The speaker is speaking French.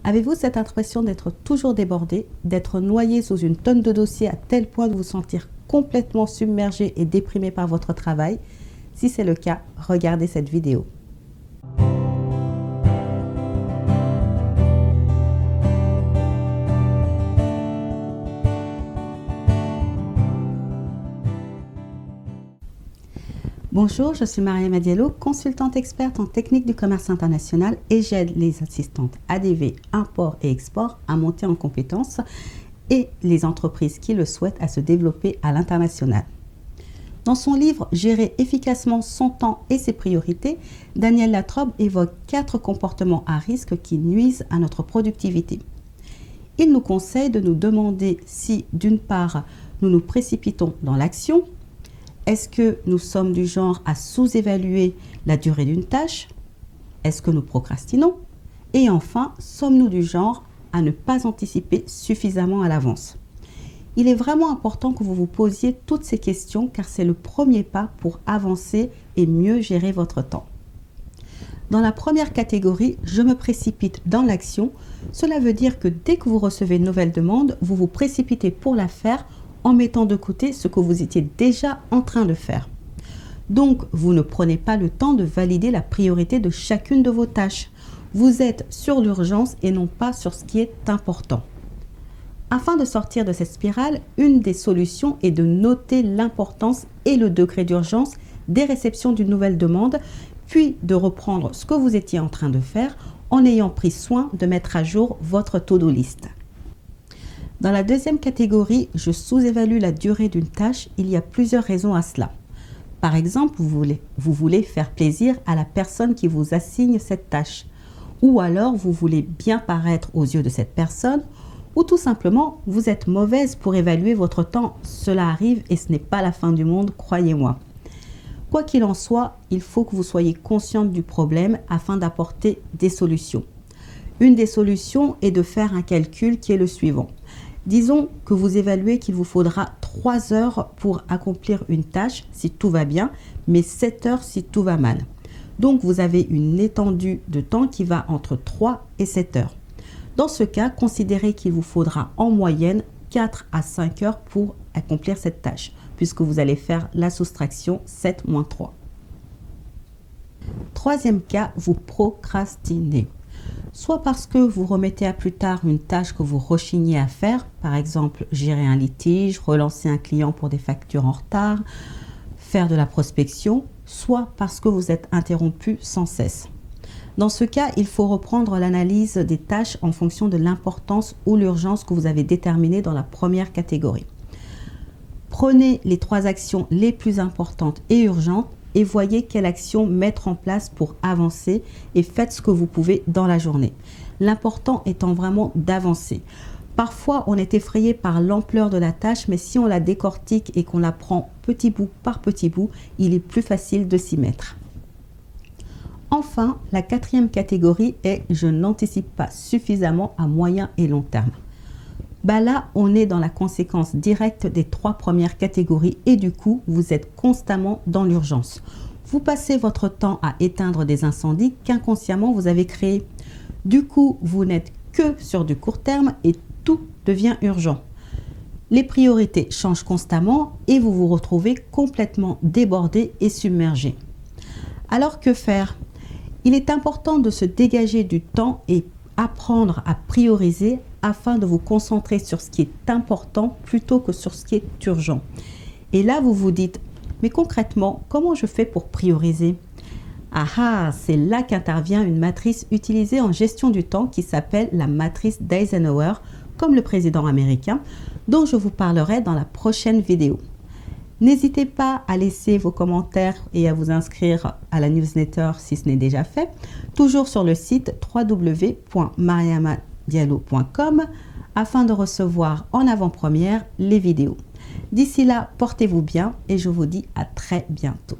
Avez-vous cette impression d'être toujours débordé, d'être noyé sous une tonne de dossiers à tel point de vous sentir complètement submergé et déprimé par votre travail? Si c'est le cas, regardez cette vidéo. Bonjour, je suis Mariama Diallo, consultante experte en technique du commerce international et j'aide les assistantes ADV, import et export à monter en compétences et les entreprises qui le souhaitent à se développer à l'international. Dans son livre « Gérer efficacement son temps et ses priorités », Daniel Latrobe évoque 4 comportements à risque qui nuisent à notre productivité. Il nous conseille de nous demander si, d'une part, nous nous précipitons dans l'action. Est-ce que nous sommes du genre à sous-évaluer la durée d'une tâche? Est-ce que nous procrastinons? Et enfin, sommes-nous du genre à ne pas anticiper suffisamment à l'avance? Il est vraiment important que vous vous posiez toutes ces questions car c'est le premier pas pour avancer et mieux gérer votre temps. Dans la première catégorie, je me précipite dans l'action. Cela veut dire que dès que vous recevez une nouvelle demande, vous vous précipitez pour la faire en mettant de côté ce que vous étiez déjà en train de faire. Donc, vous ne prenez pas le temps de valider la priorité de chacune de vos tâches. Vous êtes sur l'urgence et non pas sur ce qui est important. Afin de sortir de cette spirale, une des solutions est de noter l'importance et le degré d'urgence des réceptions d'une nouvelle demande, puis de reprendre ce que vous étiez en train de faire en ayant pris soin de mettre à jour votre to-do list. Dans la deuxième catégorie, je sous-évalue la durée d'une tâche. Il y a plusieurs raisons à cela. Par exemple, vous voulez faire plaisir à la personne qui vous assigne cette tâche. Ou alors, vous voulez bien paraître aux yeux de cette personne. Ou tout simplement, vous êtes mauvaise pour évaluer votre temps. Cela arrive et ce n'est pas la fin du monde, croyez-moi. Quoi qu'il en soit, il faut que vous soyez consciente du problème afin d'apporter des solutions. Une des solutions est de faire un calcul qui est le suivant. Disons que vous évaluez qu'il vous faudra 3 heures pour accomplir une tâche si tout va bien, mais 7 heures si tout va mal. Donc vous avez une étendue de temps qui va entre 3 et 7 heures. Dans ce cas, considérez qu'il vous faudra en moyenne 4 à 5 heures pour accomplir cette tâche, puisque vous allez faire la soustraction 7 moins 3. Troisième cas, vous procrastinez. Soit parce que vous remettez à plus tard une tâche que vous rechignez à faire, par exemple gérer un litige, relancer un client pour des factures en retard, faire de la prospection, soit parce que vous êtes interrompu sans cesse. Dans ce cas, il faut reprendre l'analyse des tâches en fonction de l'importance ou l'urgence que vous avez déterminée dans la première catégorie. Prenez les 3 actions les plus importantes et urgentes et voyez quelle action mettre en place pour avancer et faites ce que vous pouvez dans la journée. L'important étant vraiment d'avancer. Parfois, on est effrayé par l'ampleur de la tâche, mais si on la décortique et qu'on la prend petit bout par petit bout, il est plus facile de s'y mettre. Enfin, la 4e catégorie est « je n'anticipe pas suffisamment à moyen et long terme ». Là, on est dans la conséquence directe des 3 premières catégories et du coup, vous êtes constamment dans l'urgence. Vous passez votre temps à éteindre des incendies qu'inconsciemment vous avez créés. Du coup, vous n'êtes que sur du court terme et tout devient urgent. Les priorités changent constamment et vous vous retrouvez complètement débordé et submergé. Alors que faire? Il est important de se dégager du temps et apprendre à prioriser afin de vous concentrer sur ce qui est important plutôt que sur ce qui est urgent. Et là, vous vous dites, mais concrètement, comment je fais pour prioriser? C'est là qu'intervient une matrice utilisée en gestion du temps qui s'appelle la matrice d'Eisenhower, comme le président américain, dont je vous parlerai dans la prochaine vidéo. N'hésitez pas à laisser vos commentaires et à vous inscrire à la newsletter si ce n'est déjà fait, toujours sur le site www.mariamadiallo.com afin de recevoir en avant-première les vidéos. D'ici là, portez-vous bien et je vous dis à très bientôt.